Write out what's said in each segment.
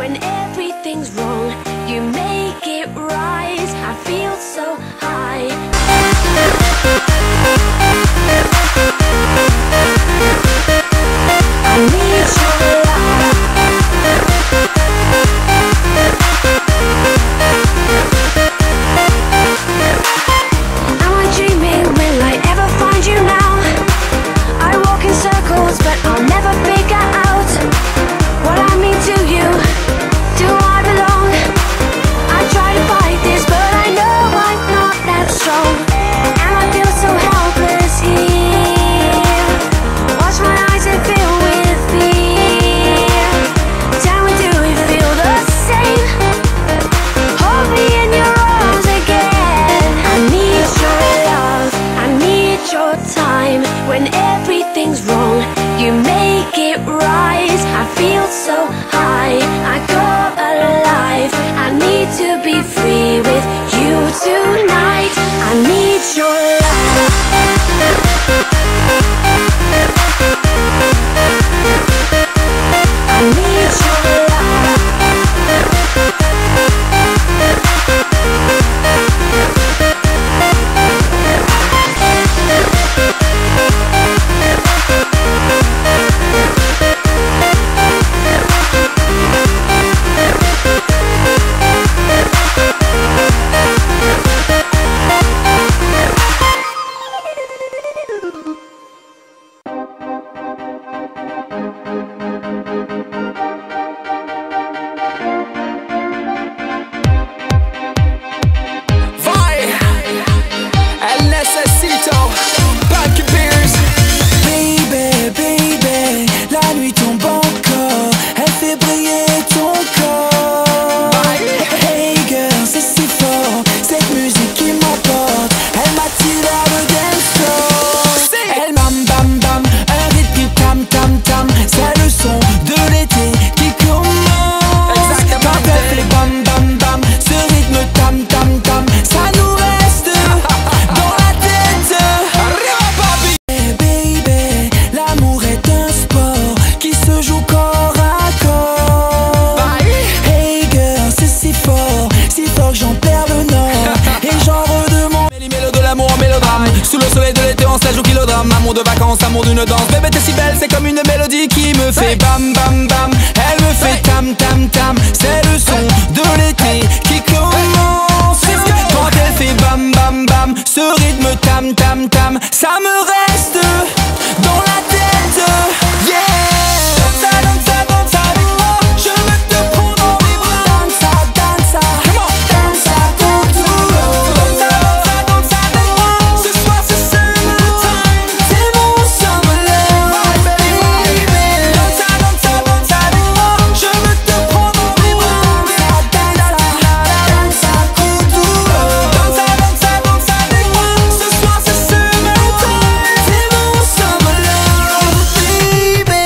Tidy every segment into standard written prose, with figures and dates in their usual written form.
when everything's wrong, you make it right. I feel so high. I need your love. Am I dreaming? Will I ever find you now? I walk in circles, but I'll never figure out what I mean to you. Do I belong? I try to fight this, but I know I'm not that strong. And I feel so helpless here. Watch my eyes and fill with fear. Tell me, do you feel the same? Hold me in your arms again. I need your love, I need your time. When everything's wrong, you make it right. I feel so high, I go alive. I need to be free with you tonight. I need your love. I need your love. Sous le soleil de l'été, on s'ajoute kilogramme. Amour de vacances, amour d'une danse. Bébé t'es si belle, c'est comme une mélodie qui me fait bam bam bam. Elle me fait tam tam tam. C'est le son de l'été qui commence. Quand elle fait bam bam bam, ce rythme tam tam tam, ça me reste dans la tête. Yeah. Danza, danza, danza, je veux te prendre dans mes bras. Danza, danza, danza pour tout. Danza, danza, danza, ce soir c'est summertime. C'est mon summer love, baby. Danza, danza, danza, je veux te prendre dans mes bras. Danza, danza, danza pour tout. Danza, danza, danza, ce soir c'est summertime. C'est mon summer love, baby.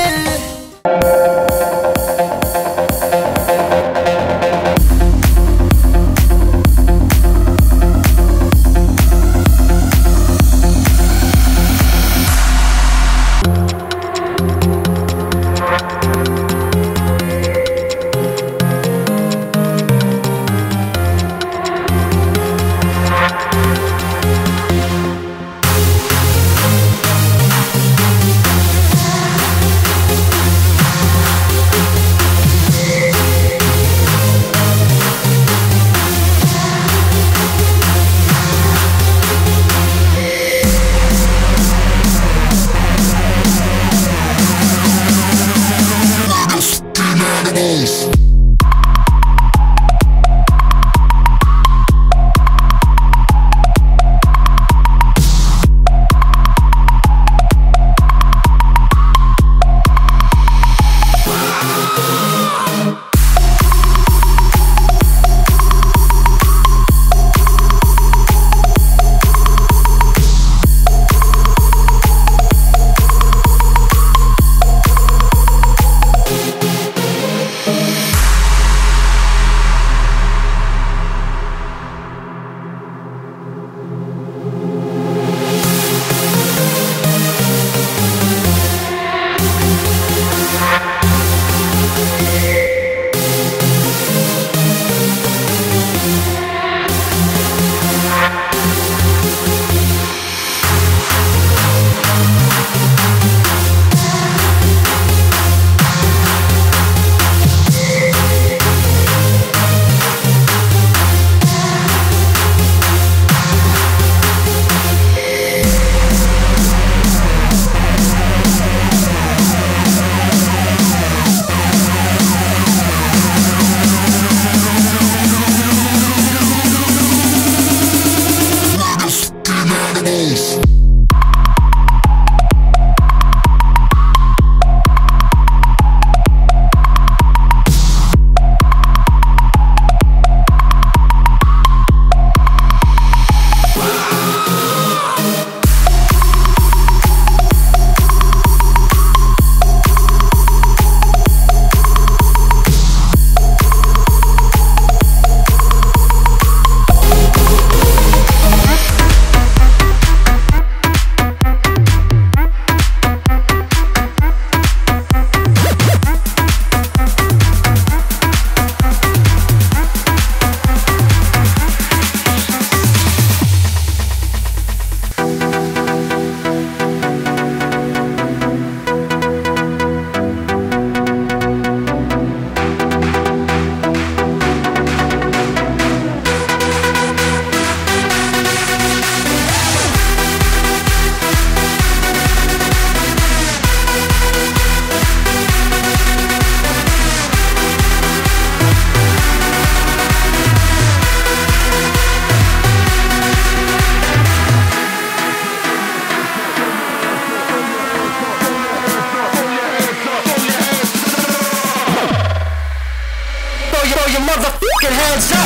hands up.